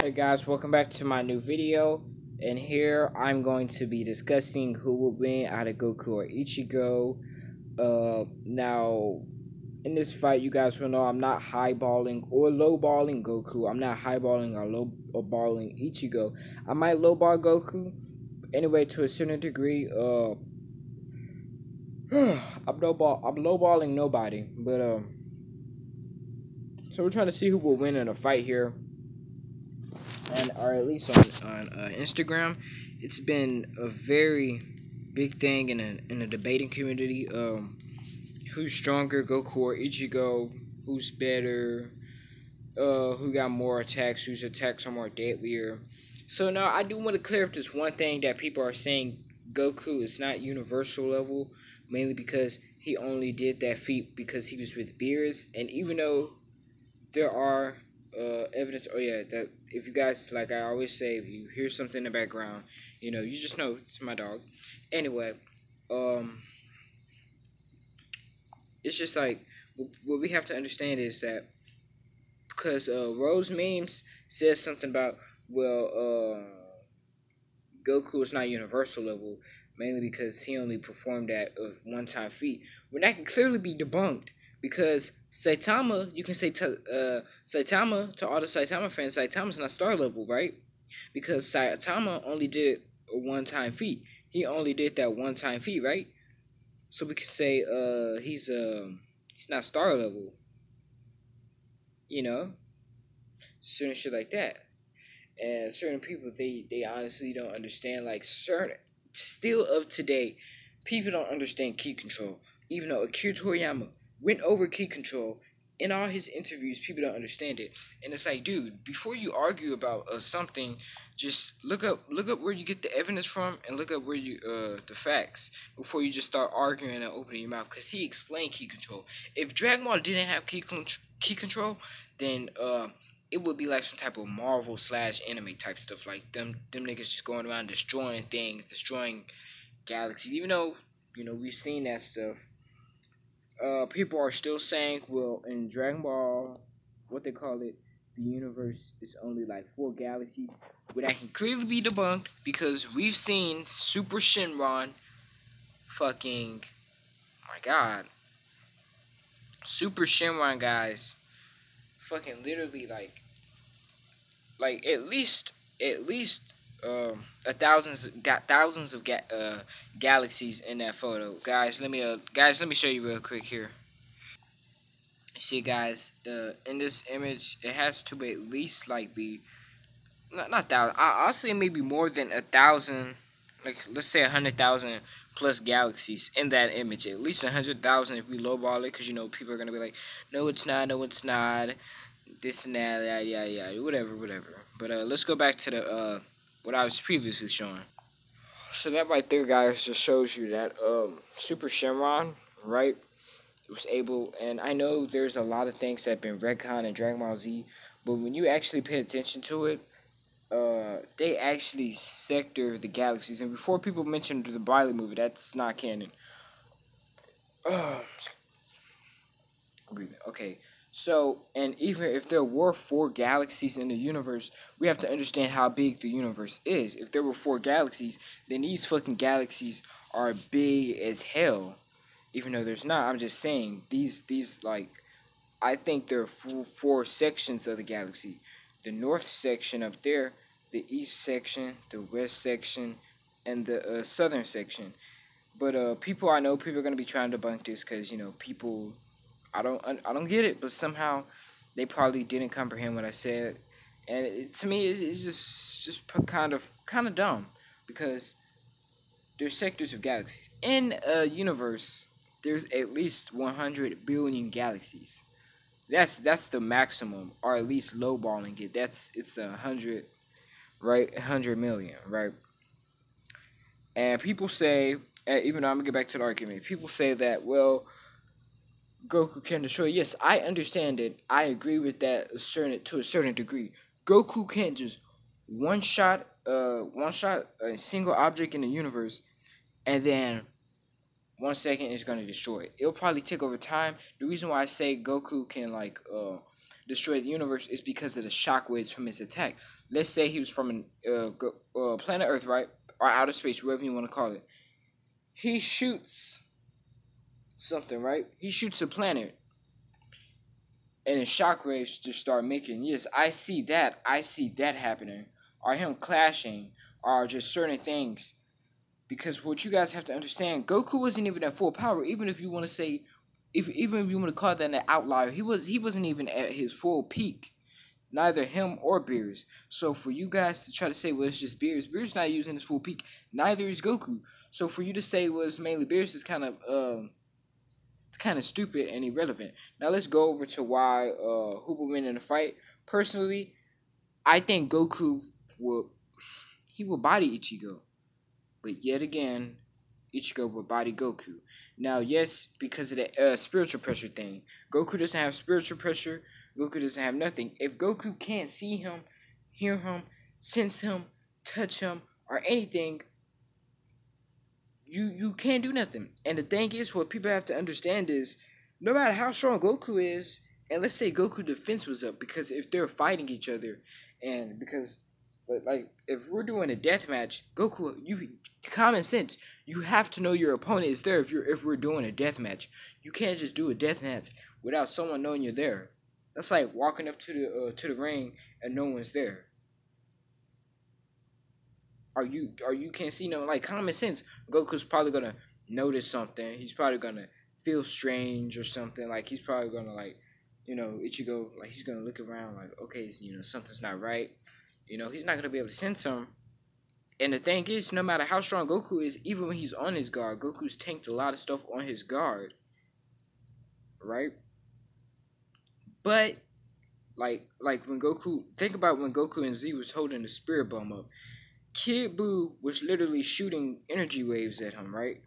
Hey guys, welcome back to my new video. And here I'm going to be discussing who will win out of Goku or Ichigo. Now, in this fight, you guys will know I'm not highballing or lowballing Goku. I'm not highballing or lowballing Ichigo. I might lowball Goku, anyway, to a certain degree. I'm lowballing nobody, but so we're trying to see who will win in a fight here. And or at least on Instagram, it's been a very big thing in the debating community. Who's stronger, Goku or Ichigo? Who's better? Who got more attacks? Whose attacks are more deadlier? So now I do want to clear up this one thing that people are saying: Goku is not universal level, mainly because he only did that feat because he was with Beerus, and even though there are evidence. Oh yeah, that if you guys, like I always say, if you hear something in the background, you just know it's my dog. Anyway, um, it's just like what we have to understand is that because Rose memes says something about Goku is not universal level, mainly because he only performed that of one time feat. When that can clearly be debunked because Saitama, you can say Saitama to all the Saitama fans, Saitama's not star level, right? Because Saitama only did a one time feat. He only did that one time feat, right? So we can say he's not star level, you know, certain shit like that. And certain people they honestly don't understand, like certain still of today people don't understand key control, even though Akira Toriyama went over key control in all his interviews. People don't understand it, and it's like, dude, before you argue about something, just look up where you get the evidence from and look up where you the facts before you just start arguing and opening your mouth, because he explained key control. If Dragon Ball didn't have key control, then it would be like some type of Marvel / anime type stuff. Like them niggas just going around destroying things, destroying galaxies. Even though we've seen that stuff, people are still saying, well, in Dragon Ball, what they call it, the universe is only like 4 galaxies. But that can clearly be debunked because we've seen Super Shenron, fucking, my God, Super Shenron guys, fucking literally like at least thousands of galaxies in that photo. Guys, let me show you real quick here. See, guys, in this image, it has to be at least like be not thousand. I'll say maybe more than 1,000. Like, let's say 100,000 plus galaxies in that image. At least 100,000 if we lowball it, because people are gonna be like, no, it's not, no, it's not. This and that, yeah, whatever. But let's go back to the what I was previously showing. So that right there, guys, just shows you that Super Shenron, right, was able. And I know there's a lot of things that have been retconned in Dragon Ball Z, but when you actually pay attention to it, they actually sector the galaxies. And before people mentioned the Briley movie, that's not canon. Okay, so, and even if there were 4 galaxies in the universe, we have to understand how big the universe is. If there were 4 galaxies, then these fucking galaxies are big as hell. Even though there's not, I'm just saying these like, I think there are four sections of the galaxy: the north section up there, the east section, the west section, and the southern section. But I know people are gonna be trying to debunk this because people, I don't get it, but somehow they probably didn't comprehend what I said, and to me it's just kind of dumb, because there's sectors of galaxies in a universe. There's at least 100 billion galaxies. That's the maximum, or at least lowballing it. It's 100, right? 100 million, right? And people say, even though I'm gonna get back to the argument, people say that, well, Goku can destroy. Yes, I understand it. I agree with that to a certain degree. Goku can't just one shot a single object in the universe, and then 1 second is gonna destroy it. It'll probably take over time. The reason why I say Goku can destroy the universe is because of the shockwaves from his attack. Let's say he was from an planet Earth, right, or outer space, whatever you want to call it. He shoots something, right? He shoots a planet, and the shockwaves just start making. Yes, I see that. I see that happening. Or him clashing, or just certain things. Because what you guys have to understand, Goku wasn't even at full power. Even if you want to say, even if you want to call that an outlier, he wasn't even at his full peak. Neither him or Beerus. So for you guys to try to say, well, it's just Beerus. Beerus not using his full peak. Neither is Goku. So for you to say, well, it's mainly Beerus is kind of it's kind of stupid and irrelevant. Now let's go over to why who will win in the fight. Personally, I think Goku will body Ichigo. But yet again, Ichigo will body Goku. Now, yes, because of the spiritual pressure thing. Goku doesn't have spiritual pressure. Goku doesn't have nothing. If Goku can't see him, hear him, sense him, touch him, or anything, you can't do nothing. And the thing is, what people have to understand is, no matter how strong Goku is, and let's say Goku defense was up, because if they're fighting each other, and because, like, if we're doing a death match, Goku, common sense, you have to know your opponent is there. If we're doing a death match, you can't just do a death match without someone knowing you're there. That's like walking up to the ring and no one's there. You can't see no, like, common sense. Goku's probably gonna notice something. He's probably gonna feel strange or something. Like, he's probably gonna, like, Ichigo, like, he's gonna look around like, okay, something's not right. He's not gonna be able to sense him. And the thing is, no matter how strong Goku is, even when he's on his guard, Goku's tanked a lot of stuff on his guard, right? But like when Goku, think about when Goku and Z was holding the spirit bomb up. Kid Buu was literally shooting energy waves at him, right?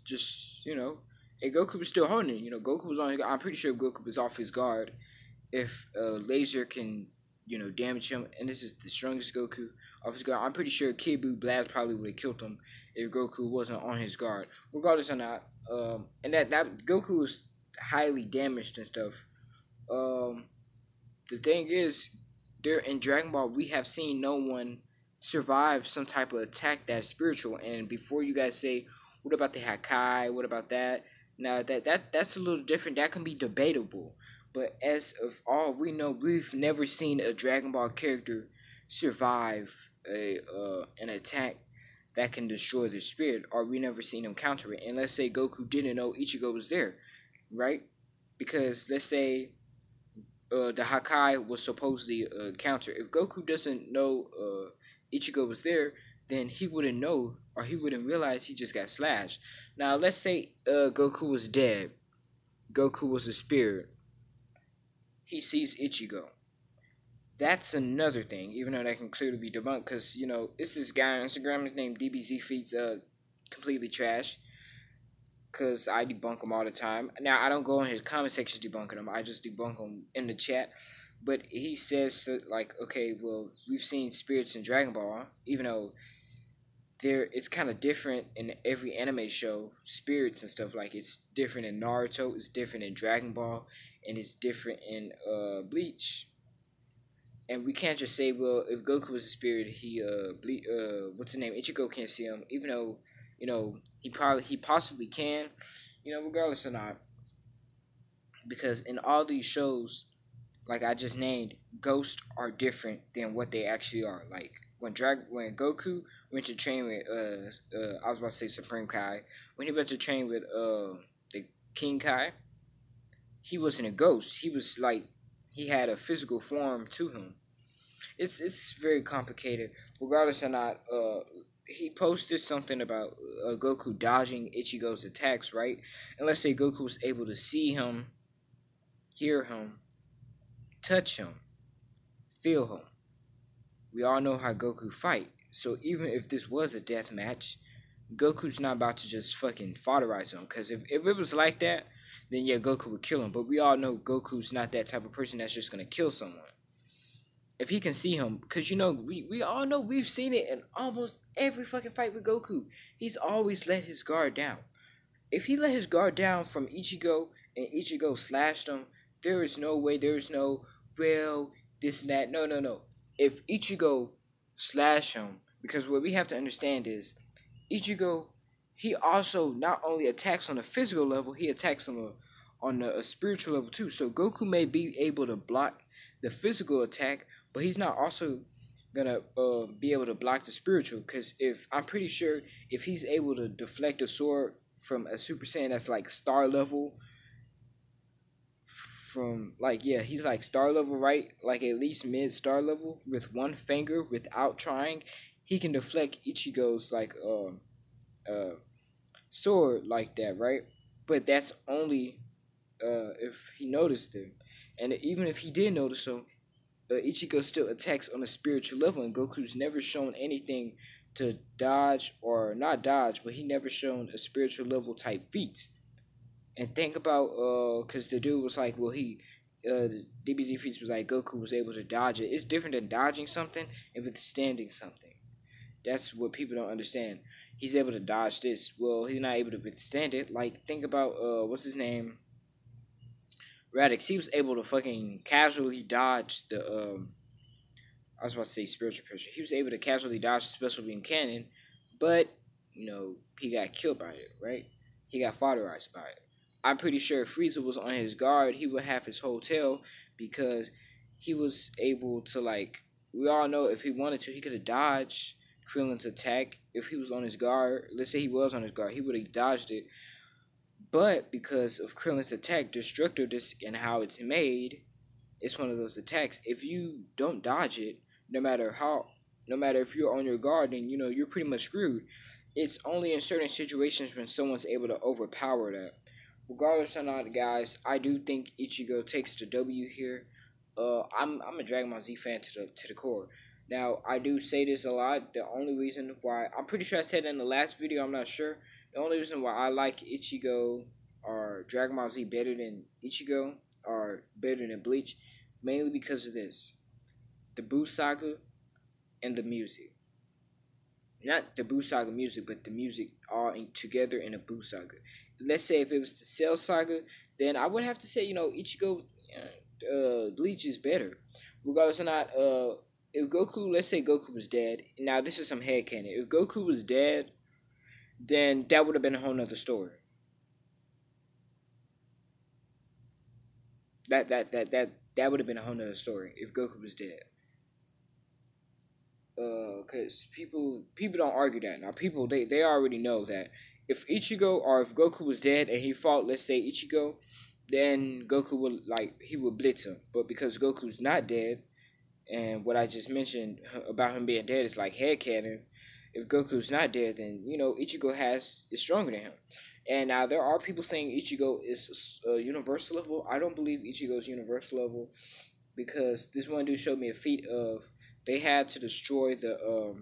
Just and Goku was still holding it. Goku was on his guard. I'm pretty sure Goku was off his guard. If laser can, damage him, and this is the strongest Goku off his guard, I'm pretty sure Kid Buu Blast probably would have killed him if Goku wasn't on his guard. Regardless or not, and that Goku was highly damaged and stuff. The thing is, there in Dragon Ball, we have seen no one survive some type of attack that's spiritual. And before you guys say, what about the Hakai? What about that? Now that's a little different. That can be debatable. But as of all we know, we've never seen a Dragon Ball character survive an attack that can destroy their spirit, or we never seen him counter it. And let's say Goku didn't know Ichigo was there, right? Because let's say the Hakai was supposedly counter. If Goku doesn't know Ichigo was there, then he wouldn't know, or he wouldn't realize he just got slashed. Now, let's say Goku was dead. Goku was a spirit. He sees Ichigo. That's another thing, even though that can clearly be debunked, because, it's this guy on Instagram, his name DBZ Feeds, completely trash, because I debunk him all the time. Now, I don't go in his comment section debunking him, I just debunk him in the chat. But he says, like, okay, well, we've seen spirits in Dragon Ball, even though it's kind of different in every anime show, spirits and stuff. Like, it's different in Naruto, it's different in Dragon Ball, and it's different in Bleach. And we can't just say, well, if Goku was a spirit, what's his name, Ichigo can't see him, even though, he possibly can, regardless or not. Because in all these shows, like I just named, ghosts are different than what they actually are. Like, when Goku went to train with, I was about to say Supreme Kai, when he went to train with the King Kai, he wasn't a ghost. He was like, he had a physical form to him. It's very complicated. Regardless or not, he posted something about Goku dodging Ichigo's attacks, right? And let's say Goku was able to see him, hear him, touch him, feel him. We all know how Goku fight. So even if this was a death match, Goku's not about to just fucking foderize him. Because if it was like that, then yeah, Goku would kill him. But we all know Goku's not that type of person that's just going to kill someone. If he can see him, because we all know, we've seen it in almost every fucking fight with Goku. He's always let his guard down. If he let his guard down from Ichigo and Ichigo slashed him, There is no way. There is no, well, this and that. No, no, no. If Ichigo slash him, because what we have to understand is Ichigo, he also not only attacks on a physical level, he attacks on a spiritual level too. So Goku may be able to block the physical attack, but he's not also gonna be able to block the spiritual. Because if I'm pretty sure if he's able to deflect a sword from a Super Saiyan that's like star level, from like, yeah, he's like star level, right? Like at least mid star level with one finger without trying, he can deflect Ichigo's like sword like that, right? But that's only if he noticed him, and even if he did notice him, Ichigo still attacks on a spiritual level, and Goku's never shown anything to dodge or not dodge, but he never shown a spiritual level type feat. And think about because the dude was like, well, the DBZ feats was like Goku was able to dodge it. It's different than dodging something and withstanding something. That's what people don't understand. He's able to dodge this. Well, he's not able to withstand it. Like think about what's his name? Radix. He was able to fucking casually dodge the I was about to say spiritual pressure. He was able to casually dodge the special beam cannon, but he got killed by it, right? He got fodderized by it. I'm pretty sure if Frieza was on his guard, he would have his whole tail because he was able to, like, we all know if he wanted to, he could have dodged Krillin's attack. If he was on his guard, let's say he was on his guard, he would have dodged it. But because of Krillin's attack, Destructo Disc and how it's made, it's one of those attacks. If you don't dodge it, no matter if you're on your guard, then you're pretty much screwed. It's only in certain situations when someone's able to overpower that. Regardless or not, guys, I do think Ichigo takes the W here. I'm a Dragon Ball Z fan to the core. Now, I do say this a lot. The only reason why, I'm pretty sure I said it in the last video, I'm not sure. The only reason why I like Ichigo or Dragon Ball Z better than Ichigo or better than Bleach, mainly because of this. The Buu Saga and the music. Not the Buu Saga music, but the music all together in a Buu Saga. Let's say if it was the Cell Saga, then I would have to say, Ichigo, Bleach is better. Regardless or not, if Goku, let's say Goku was dead. Now, this is some headcanon. If Goku was dead, then that would have been a whole nother story. That would have been a whole nother story if Goku was dead. Because people don't argue that. Now, people, they already know that if Ichigo or if Goku was dead and he fought, let's say, Ichigo, then Goku would, he would blitz him. But because Goku's not dead, and what I just mentioned about him being dead is like headcanon, if Goku's not dead, then, Ichigo is stronger than him. And now there are people saying Ichigo is universal level. I don't believe Ichigo's universal level because this one dude showed me a feat of they had to destroy the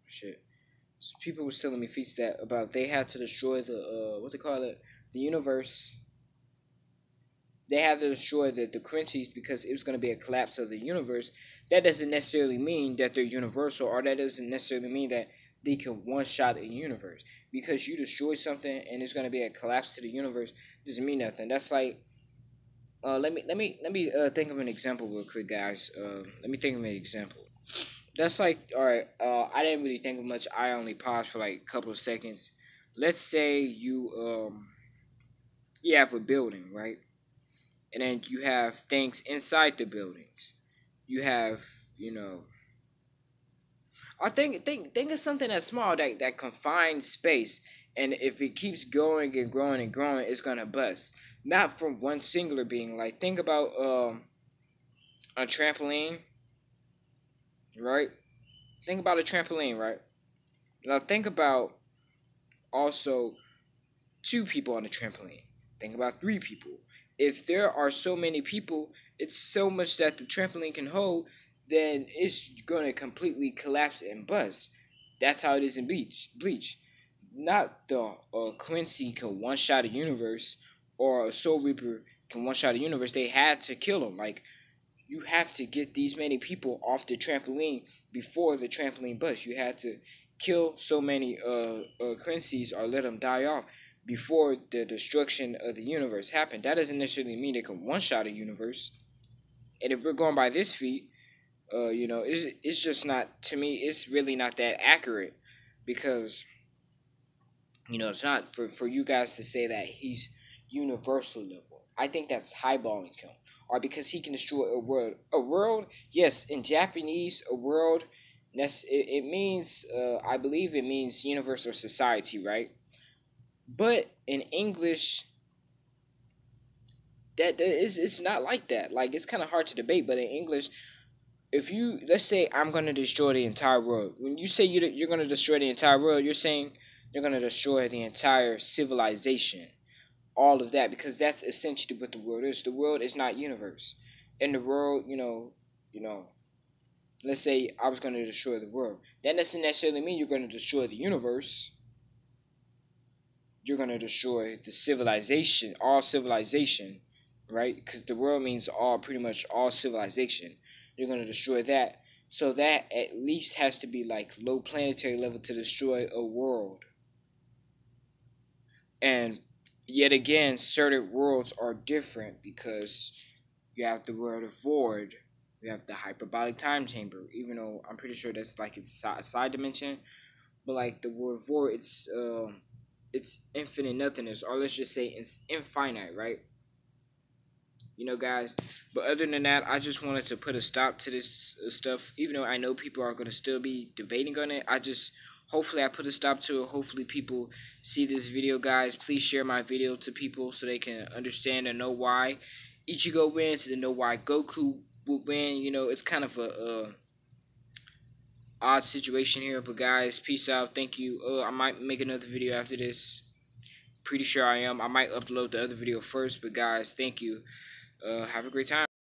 So people was telling me feats that about they had to destroy the what they call it, the universe. They had to destroy the currencies because it was going to be a collapse of the universe. That doesn't necessarily mean that they're universal, or that doesn't necessarily mean that they can one-shot a universe. Because you destroy something and it's going to be a collapse to the universe doesn't mean nothing. That's like, let me think of an example real quick, guys. Let me think of an example. That's like, all right. I didn't really think of much. I only paused for like a couple of seconds. Let's say you have a building, right? And then you have things inside the buildings. You have, I think of something that's small that confines space, and if it keeps going and growing and growing, it's gonna bust. Not from one singular being. Like think about a trampoline, right? Think about a trampoline, right? Now think about also 2 people on a trampoline. Think about 3 people. If there are so many people, it's so much that the trampoline can hold, then it's going to completely collapse and bust. That's how it is in Bleach. Not the Quincy can one-shot a universe, or a Soul Reaper can one-shot a universe. They had to kill him. Like, you have to get these many people off the trampoline before the trampoline busts. You had to kill so many Quincy's or let them die off before the destruction of the universe happened. That doesn't necessarily mean they can one shot a universe. And if we're going by this feat, it's just not, to me. It's really not that accurate because it's not for you guys to say that he's universal level. I think that's highballing him, or because he can destroy a world. A world, yes, in Japanese, a world. It means, I believe it means universal society, right? But in English, that is it's not like that. Like, it's kind of hard to debate. But in English, if you, let's say I'm gonna destroy the entire world. When you say you're gonna destroy the entire world, you're saying you're gonna destroy the entire civilization, all of that, because that's essentially what the world is. The world is not universe. In the world, let's say I was gonna destroy the world. That doesn't necessarily mean you're gonna destroy the universe. You're gonna destroy the civilization, all civilization, right? Because the world means all, pretty much all civilization. You're gonna destroy that. So that at least has to be like low planetary level to destroy a world. And yet again, certain worlds are different because you have the world of void, you have the hyperbolic time chamber. Even though I'm pretty sure that's like it's a side dimension, but like the world of void, it's infinite nothingness, or let's just say it's infinite, right? Guys. But other than that, I just wanted to put a stop to this stuff. Even though I know people are gonna still be debating on it, hopefully I put a stop to it. Hopefully people see this video, guys. Please share my video to people so they can understand and know why Ichigo wins and know why Goku will win. It's kind of a odd situation here, but guys, peace out. Thank you. I might make another video after this. Pretty sure I am. I might upload the other video first, but guys, thank you. Have a great time.